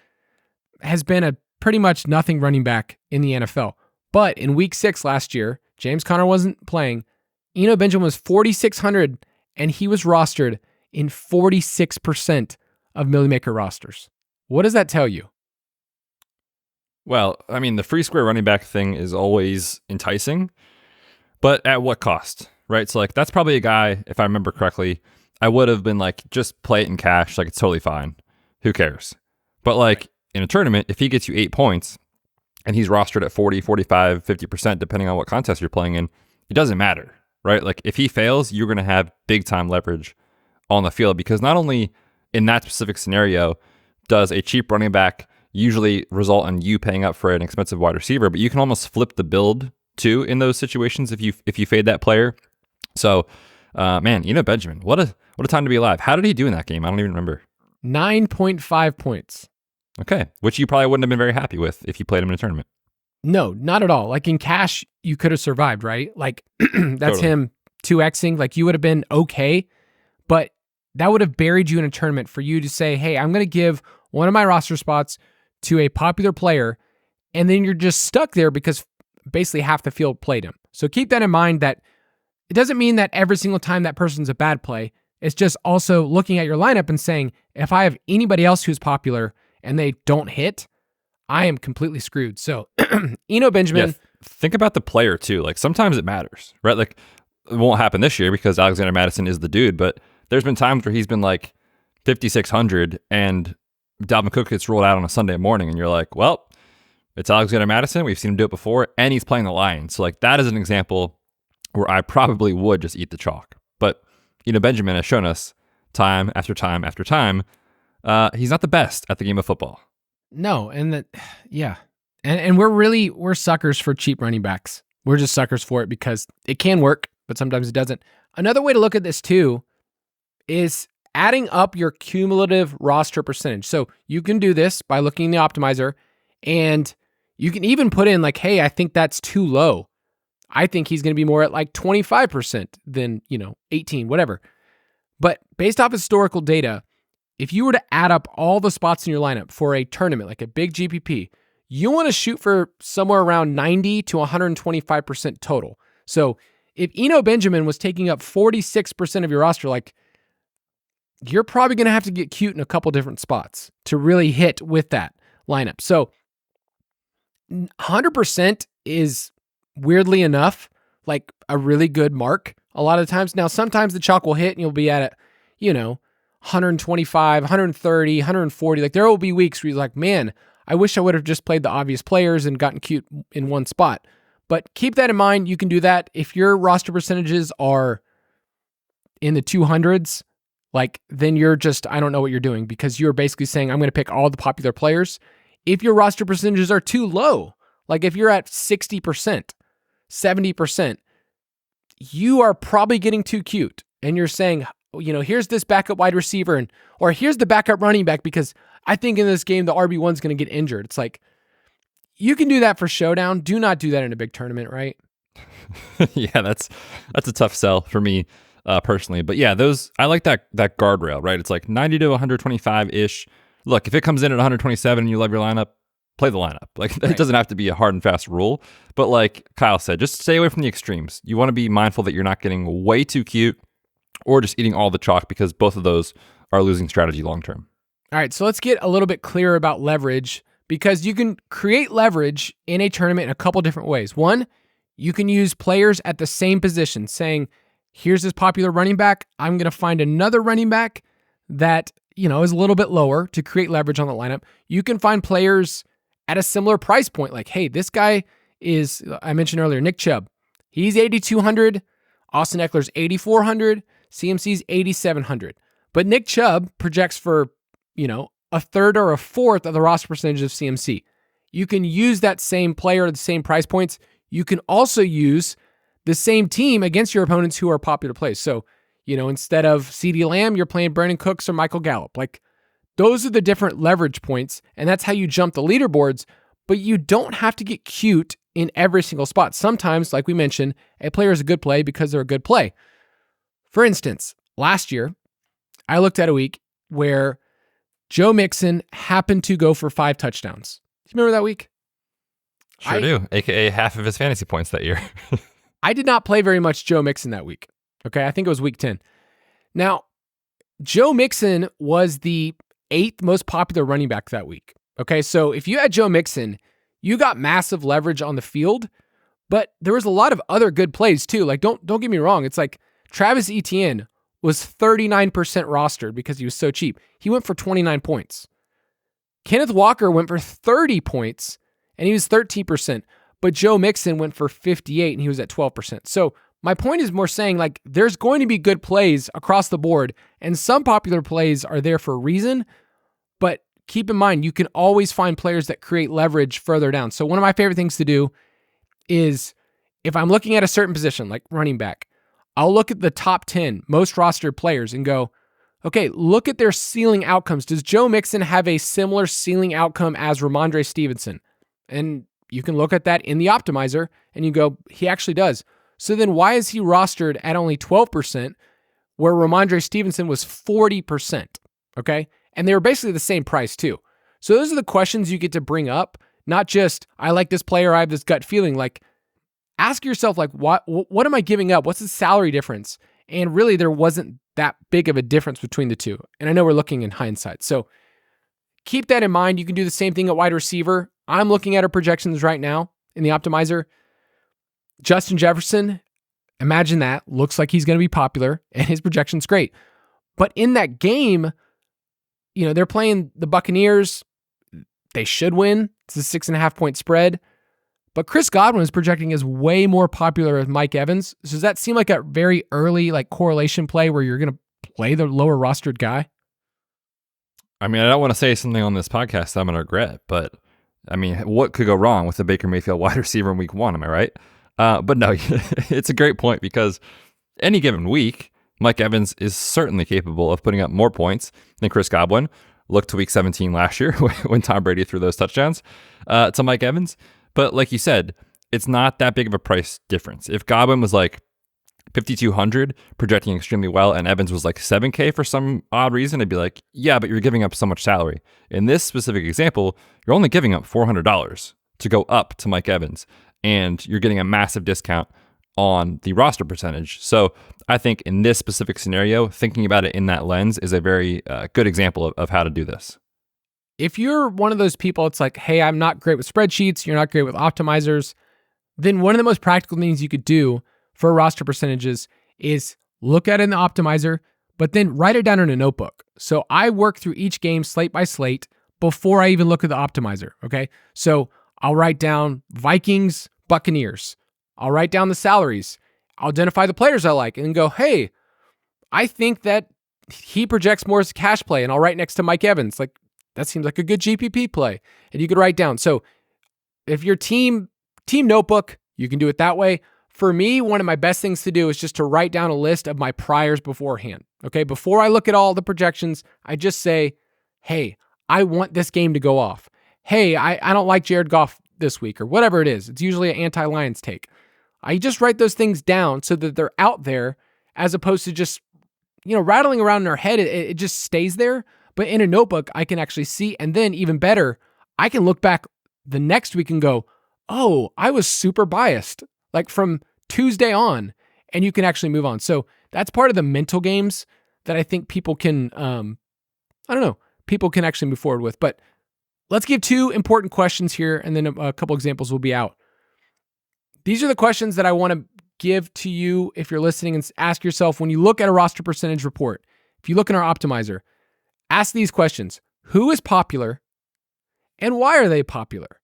has been a pretty much nothing running back in the NFL. But in week 6 last year, James Conner wasn't playing. Eno Benjamin was 4,600, and he was rostered in 46% of Millie Maker rosters. What does that tell you? Well, I mean, the free square running back thing is always enticing, but at what cost, right? So like, that's probably a guy, if I remember correctly, I would have been like, just play it in cash. Like it's totally fine. Who cares? But like in a tournament, if he gets you 8 points and he's rostered at 40, 45, 50%, depending on what contest you're playing in, it doesn't matter, right? Like if he fails, you're going to have big time leverage on the field because not only in that specific scenario does a cheap running back usually result in you paying up for an expensive wide receiver, but you can almost flip the build too in those situations if you fade that player. So, man, Eno Benjamin, what a time to be alive. How did he do in that game? I don't even remember. 9.5 points. Okay, which you probably wouldn't have been very happy with if you played him in a tournament. No, not at all. Like in cash, you could have survived, right? Like that's Totally. him 2xing. Like you would have been okay, but that would have buried you in a tournament for you to say, hey, I'm going to give one of my roster spots to a popular player, and then you're just stuck there because basically half the field played him. So keep that in mind that it doesn't mean that every single time that person's a bad play. It's just also looking at your lineup and saying, if I have anybody else who's popular and they don't hit, I am completely screwed. So Eno Benjamin. Yeah, think about the player too. Like sometimes it matters, right? Like it won't happen this year because Alexander Mattison is the dude, but there's been times where he's been like 5,600 and Dalvin Cook gets rolled out on a Sunday morning and you're like, well, it's Alexander Mattison. We've seen him do it before and he's playing the Lions. So like that is an example where I probably would just eat the chalk. But Benjamin has shown us time after time after time, he's not the best at the game of football. No, and yeah. And we're suckers for cheap running backs. We're just suckers for it because it can work, but sometimes it doesn't. Another way to look at this too is adding up your cumulative roster percentage. So you can do this by looking in the optimizer, and you can even put in like, hey, I think that's too low. I think he's going to be more at like 25% than, 18, whatever. But based off historical data, if you were to add up all the spots in your lineup for a tournament, like a big GPP, you want to shoot for somewhere around 90 to 125% total. So if Eno Benjamin was taking up 46% of your roster, like you're probably going to have to get cute in a couple different spots to really hit with that lineup. So 100% is weirdly enough like a really good mark a lot of times. Now, sometimes the chalk will hit and you'll be at 125, 130, 140. Like there will be weeks where you're like, man, I wish I would have just played the obvious players and gotten cute in one spot. But keep that in mind. You can do that. If your roster percentages are in the 200s, like then you're just, I don't know what you're doing, because you're basically saying, I'm going to pick all the popular players. If your roster percentages are too low, like if you're at 60%, 70%, you are probably getting too cute. And you're saying, here's this backup wide receiver, or here's the backup running back, because I think in this game, the RB1's going to get injured. It's like, you can do that for showdown. Do not do that in a big tournament, right? Yeah, that's a tough sell for me personally. But yeah, I like that guardrail, right? It's like 90 to 125-ish. Look, if it comes in at 127 and you love your lineup, play the lineup. Like it doesn't have to be a hard and fast rule. But like Kyle said, just stay away from the extremes. You want to be mindful that you're not getting way too cute or just eating all the chalk, because both of those are a losing strategy long term. All right, so let's get a little bit clearer about leverage, because you can create leverage in a tournament in a couple different ways. One, you can use players at the same position, saying, here's this popular running back. I'm going to find another running back that, is a little bit lower to create leverage on the lineup. You can find players at a similar price point. Like, hey, this guy is, I mentioned earlier, Nick Chubb. He's 8,200. Austin Eckler's 8,400. CMC's 8,700. But Nick Chubb projects for, a third or a fourth of the roster percentage of CMC. You can use that same player at the same price points. You can also use the same team against your opponents who are popular plays. So, instead of CeeDee Lamb, you're playing Brandon Cooks or Michael Gallup. Like, those are the different leverage points, and that's how you jump the leaderboards. But you don't have to get cute in every single spot. Sometimes, like we mentioned, a player is a good play because they're a good play. For instance, last year, I looked at a week where Joe Mixon happened to go for 5 touchdowns. Do you remember that week? Sure do, aka half of his fantasy points that year. I did not play very much Joe Mixon that week. Okay, I think it was week 10. Now, Joe Mixon was the 8th most popular running back that week. Okay, so if you had Joe Mixon, you got massive leverage on the field, but there was a lot of other good plays too. Like, don't get me wrong. It's like Travis Etienne was 39% rostered because he was so cheap. He went for 29 points. Kenneth Walker went for 30 points and he was 13%, but Joe Mixon went for 58 and he was at 12%. So my point is more saying, like, there's going to be good plays across the board, and some popular plays are there for a reason, but keep in mind, you can always find players that create leverage further down. So one of my favorite things to do is, if I'm looking at a certain position, like running back, I'll look at the top 10 most rostered players and go, okay, look at their ceiling outcomes. Does Joe Mixon have a similar ceiling outcome as Ramondre Stevenson? And you can look at that in the optimizer and you go, he actually does. So then why is he rostered at only 12% where Ramondre Stevenson was 40%? Okay. And they were basically the same price too. So those are the questions you get to bring up, not just, I like this player, I have this gut feeling. Like, ask yourself, like, what am I giving up? What's the salary difference? And really, there wasn't that big of a difference between the two. And I know we're looking in hindsight. So keep that in mind. You can do the same thing at wide receiver. I'm looking at our projections right now in the optimizer. Justin Jefferson, imagine that. Looks like he's going to be popular, and his projection's great. But in that game, they're playing the Buccaneers. They should win. It's a 6.5 point spread. But Chris Godwin is projecting as way more popular as Mike Evans. So does that seem like a very early correlation play where you're going to play the lower rostered guy? I mean, I don't want to say something on this podcast that I'm going to regret, but I mean, what could go wrong with the Baker Mayfield wide receiver in week 1? Am I right? But no, it's a great point, because any given week, Mike Evans is certainly capable of putting up more points than Chris Godwin. Look to week 17 last year when Tom Brady threw those touchdowns to Mike Evans. But like you said, it's not that big of a price difference. If Godwin was like 5,200, projecting extremely well, and Evans was like 7K for some odd reason, I'd be like, yeah, but you're giving up so much salary. In this specific example, you're only giving up $400 to go up to Mike Evans, and you're getting a massive discount on the roster percentage. So I think in this specific scenario, thinking about it in that lens is a very good example of how to do this. If you're one of those people, it's like, hey, I'm not great with spreadsheets, you're not great with optimizers, then one of the most practical things you could do for roster percentages is look at it in the optimizer, but then write it down in a notebook. So I work through each game slate by slate before I even look at the optimizer, okay? So I'll write down Vikings, Buccaneers. I'll write down the salaries. I'll identify the players I like and go, hey, I think that he projects more as a cash play, and I'll write next to Mike Evans. Like, that seems like a good GPP play. And you could write down. So if your team notebook, you can do it that way. For me, one of my best things to do is just to write down a list of my priors beforehand. Okay, before I look at all the projections, I just say, hey, I want this game to go off. Hey, I don't like Jared Goff this week, or whatever it is. It's usually an anti-Lions take. I just write those things down so that they're out there, as opposed to just, rattling around in our head. It just stays there. But in a notebook, I can actually see, and then even better, I can look back the next week and go, oh, I was super biased, like from Tuesday on, and you can actually move on. So that's part of the mental games that I think people can, people can actually move forward with. But let's give two important questions here, and then a couple examples will be out. These are the questions that I want to give to you if you're listening, and ask yourself when you look at a roster percentage report. If you look in our optimizer, ask these questions. Who is popular and why are they popular?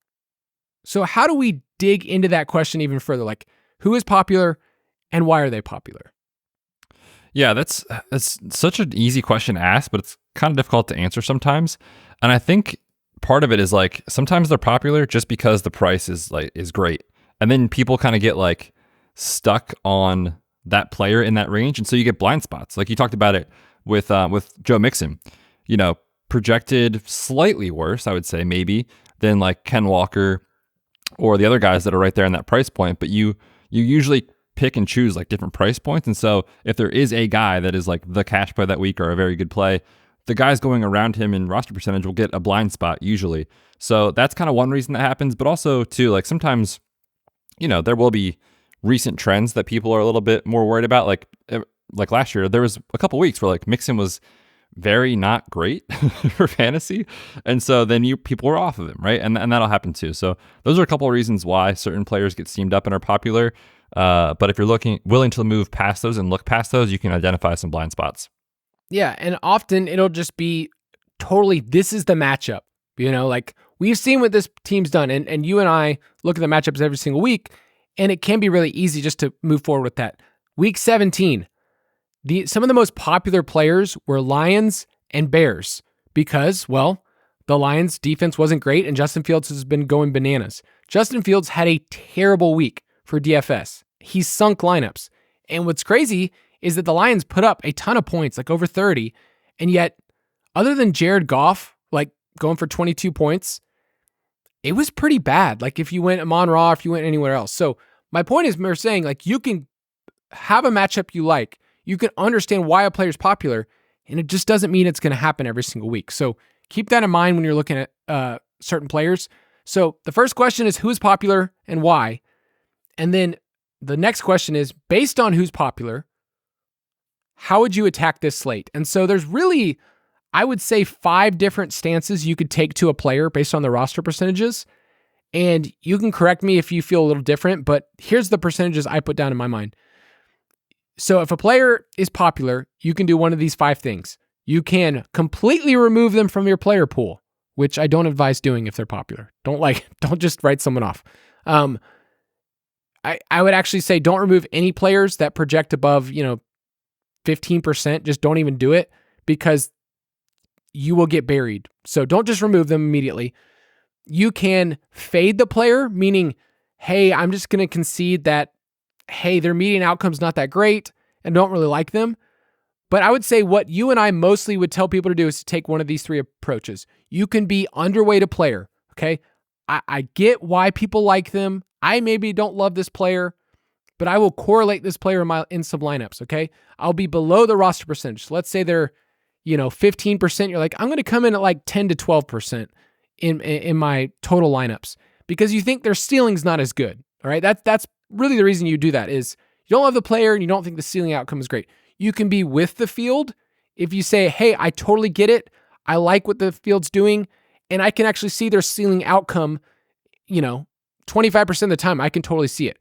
So how do we dig into that question even further? Like, who is popular and why are they popular? Yeah, that's such an easy question to ask, but it's kind of difficult to answer sometimes. And I think part of it is like, sometimes they're popular just because the price is great. And then people kind of get like stuck on that player in that range. And so you get blind spots. Like you talked about it with Joe Mixon. Projected slightly worse, I would say, maybe, than like Ken Walker or the other guys that are right there in that price point. But you usually pick and choose like different price points. And so if there is a guy that is like the cash play that week or a very good play, the guys going around him in roster percentage will get a blind spot usually. So that's kind of one reason that happens. But also too, like sometimes, there will be recent trends that people are a little bit more worried about. Like last year, there was a couple weeks where like Mixon was very not great for fantasy. And so then people were off of him, right? And that'll happen too. So those are a couple of reasons why certain players get steamed up and are popular. But if you're willing to move past those and look past those, you can identify some blind spots. Yeah, and often it'll just be totally, this is the matchup. Like we've seen what this team's done, and you and I look at the matchups every single week, and it can be really easy just to move forward with that. Week 17, some of the most popular players were Lions and Bears because, well, the Lions defense wasn't great and Justin Fields has been going bananas. Justin Fields had a terrible week for DFS. He sunk lineups. And what's crazy is that the Lions put up a ton of points, like over 30, and yet other than Jared Goff, like going for 22 points, it was pretty bad. Like if you went Amon-Ra, if you went anywhere else. So my point is we're saying like you can have a matchup you like, you can understand why a player is popular, and it just doesn't mean it's going to happen every single week. So keep that in mind when you're looking at certain players. So the first question is who's popular and why? And then the next question is, based on who's popular, how would you attack this slate? And so there's really, I would say, 5 different stances you could take to a player based on the roster percentages. And you can correct me if you feel a little different, but here's the percentages I put down in my mind. So if a player is popular, you can do one of these 5 things. You can completely remove them from your player pool, which I don't advise doing if they're popular. Don't just write someone off. I would actually say don't remove any players that project above, 15%. Just don't even do it because you will get buried. So don't just remove them immediately. You can fade the player, meaning, hey, I'm just going to concede that, hey, their median outcome's not that great and don't really like them. But I would say what you and I mostly would tell people to do is to take one of these 3 approaches. You can be underweight a player, okay? I get why people like them. I maybe don't love this player, but I will correlate this player in some lineups, okay? I'll be below the roster percentage. So let's say they're, 15%. You're like, I'm going to come in at like 10 to 12% in my total lineups because you think their ceiling's not as good, all right? That's really the reason you do that is you don't love the player and you don't think the ceiling outcome is great. You can be with the field if you say, hey, I totally get it. I like what the field's doing, and I can actually see their ceiling outcome, 25% of the time, I can totally see it.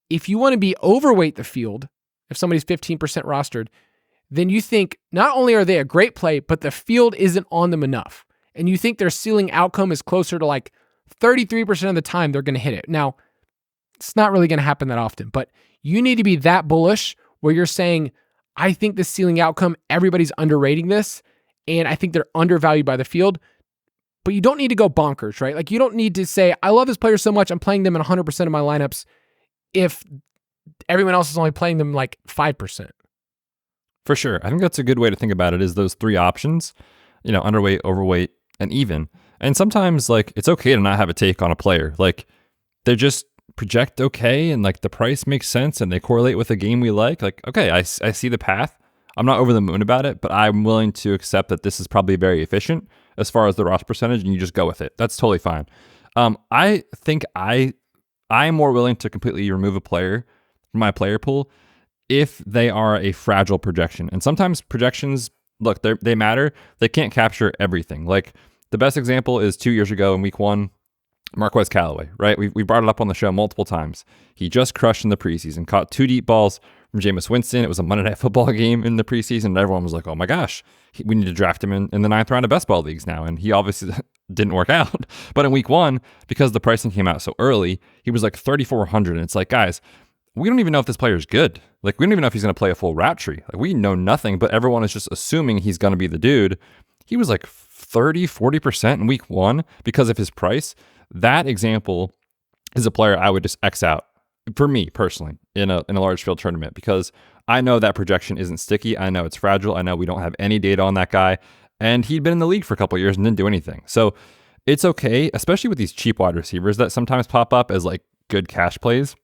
If you want to be overweight the field, if somebody's 15% rostered, then you think not only are they a great play, but the field isn't on them enough. And you think their ceiling outcome is closer to like 33% of the time they're going to hit it. Now, it's not really going to happen that often, but you need to be that bullish where you're saying, I think the ceiling outcome, everybody's underrating this, and I think they're undervalued by the field. But you don't need to go bonkers, right? Like you don't need to say, I love this player so much, I'm playing them in 100% of my lineups if everyone else is only playing them like 5%. For sure. I think that's a good way to think about it is those three options, underweight, overweight, and even. And sometimes like it's okay to not have a take on a player. Like they just project okay and like the price makes sense and they correlate with a game we like. Like, okay, I see the path. I'm not over the moon about it, but I'm willing to accept that this is probably very efficient as far as the roster percentage and you just go with it. That's totally fine. I think I'm more willing to completely remove a player from my player pool if they are a fragile projection. And sometimes projections, look, they matter. They can't capture everything. Like the best example is 2 years ago in week 1, Marquez Callaway, right? We brought it up on the show multiple times. He just crushed in the preseason, caught 2 deep balls from Jameis Winston. It was a Monday Night Football game in the preseason, and everyone was like, oh my gosh, we need to draft him in the 9th round of best ball leagues now. And he obviously didn't work out. But in week 1, because the pricing came out so early, he was like 3,400. And it's like, guys, we don't even know if this player is good. Like, we don't even know if he's going to play a full route tree. Like, we know nothing, but everyone is just assuming he's going to be the dude. He was like 30, 40% in week 1 because of his price. That example is a player I would just X out for me personally in a large field tournament because I know that projection isn't sticky. I know it's fragile. I know we don't have any data on that guy. And he'd been in the league for a couple of years and didn't do anything. So it's okay, especially with these cheap wide receivers that sometimes pop up as like good cash plays.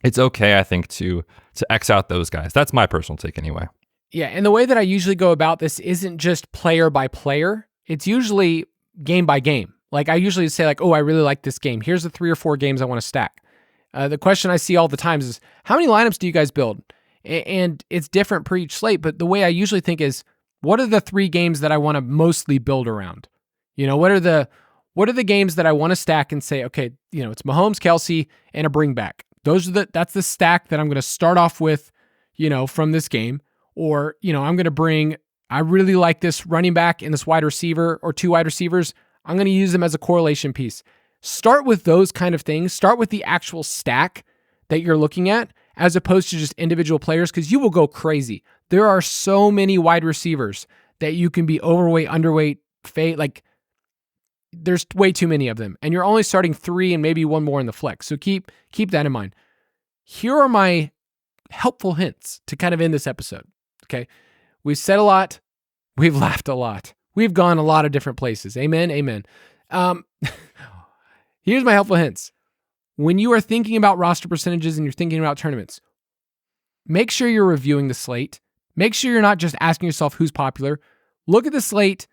It's okay, I think, to X out those guys. That's my personal take anyway. Yeah, and the way that I usually go about this isn't just player by player. It's usually game by game. Like I usually say like, oh, I really like this game. Here's the 3 or 4 games I want to stack. The question I see all the time is, how many lineups do you guys build? And it's different per each slate, but the way I usually think is, what are the 3 games that I want to mostly build around? What are the games that I want to stack and say, okay, it's Mahomes, Kelsey, and a bring back. That's the stack that I'm going to start off with, from this game. Or, I'm going to bring, I really like this running back and this wide receiver or 2 wide receivers. I'm going to use them as a correlation piece. Start with those kind of things. Start with the actual stack that you're looking at as opposed to just individual players because you will go crazy. There are so many wide receivers that you can be overweight, underweight, fade. Like there's way too many of them. And you're only starting 3 and maybe 1 more in the flex. So keep that in mind. Here are my helpful hints to kind of end this episode. Okay. We've said a lot. We've laughed a lot. We've gone a lot of different places. Amen. Amen. Here's my helpful hints. When you are thinking about roster percentages and you're thinking about tournaments, make sure you're reviewing the slate. Make sure you're not just asking yourself who's popular. Look at the slate,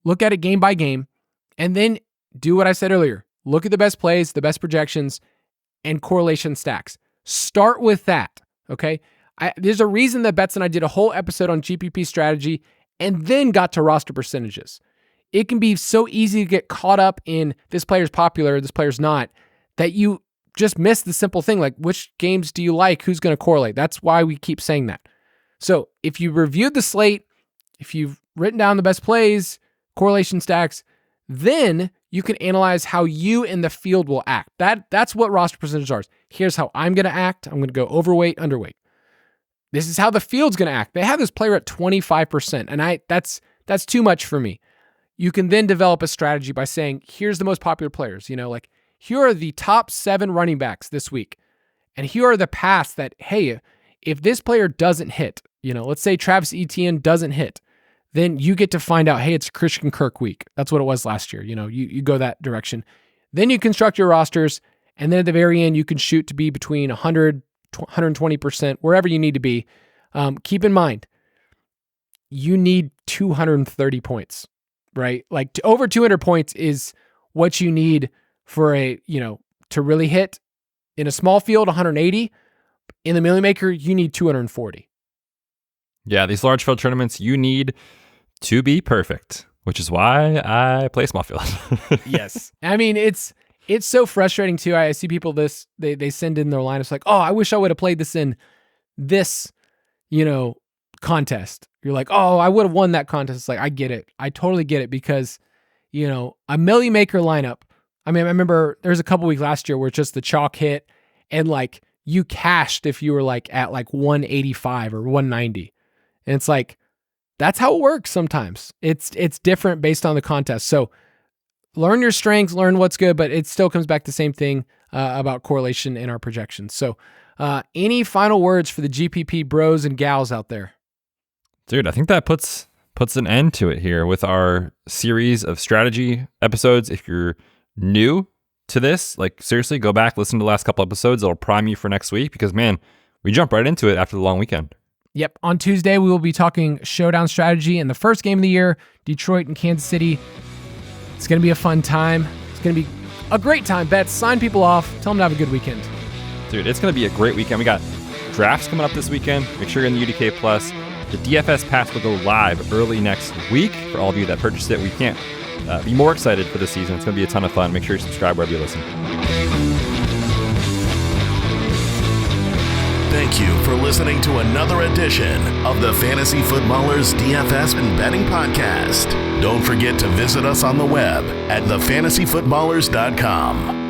look at it game by game, and then do what I said earlier. Look at the best plays, the best projections, and correlation stacks. Start with that, okay? There's a reason that Betz and I did a whole episode on GPP strategy and then got to roster percentages. It can be so easy to get caught up in this player's popular, this player's not, that you just miss the simple thing, like which games do you like, who's going to correlate. That's why we keep saying that. So if you reviewed the slate, if you've written down the best plays, correlation stacks, then you can analyze how you in the field will act. That's what roster percentages are. Here's how I'm going to act. I'm going to go overweight, underweight. This is how the field's going to act. They have this player at 25%, and that's too much for me. You can then develop a strategy by saying, here's the most popular players. Like here are the top 7 running backs this week. And here are the paths that, hey, if this player doesn't hit, let's say Travis Etienne doesn't hit, then you get to find out, hey, it's Christian Kirk week. That's what it was last year. You go that direction. Then you construct your rosters. And then at the very end, you can shoot to be between 100, 120%, wherever you need to be. Keep in mind, you need 230 points, right? Like over 200 points is what you need for to really hit. In a small field, 180. In the Millie Maker, you need 240. Yeah, these large field tournaments, you need to be perfect, which is why I play small field. Yes. I mean, it's so frustrating too. I see people they send in their lineups like, oh, I wish I would have played this in this, contest. You're like, oh, I would have won that contest. It's like, I get it. I totally get it because, a Millie Maker lineup. I mean, I remember there was a couple weeks last year where just the chalk hit and like you cashed if you were like at like 185 or 190. And it's like, that's how it works sometimes. It's different based on the contest. So learn your strengths, learn what's good, but it still comes back to the same thing about correlation in our projections. So any final words for the GPP bros and gals out there? Dude, I think that puts an end to it here with our series of strategy episodes. If you're new to this, like seriously, go back, listen to the last couple episodes. It'll prime you for next week because, man, we jump right into it after the long weekend. Yep. On Tuesday, we will be talking showdown strategy in the first game of the year, Detroit and Kansas City. It's going to be a fun time. It's going to be a great time. Betz, sign people off. Tell them to have a good weekend. Dude, it's going to be a great weekend. We got drafts coming up this weekend. Make sure you're in the UDK Plus. The DFS Pass will go live early next week. For all of you that purchased it, we can't be more excited for this season. It's going to be a ton of fun. Make sure you subscribe wherever you listen. Thank you for listening to another edition of the Fantasy Footballers DFS and Betting Podcast. Don't forget to visit us on the web at thefantasyfootballers.com.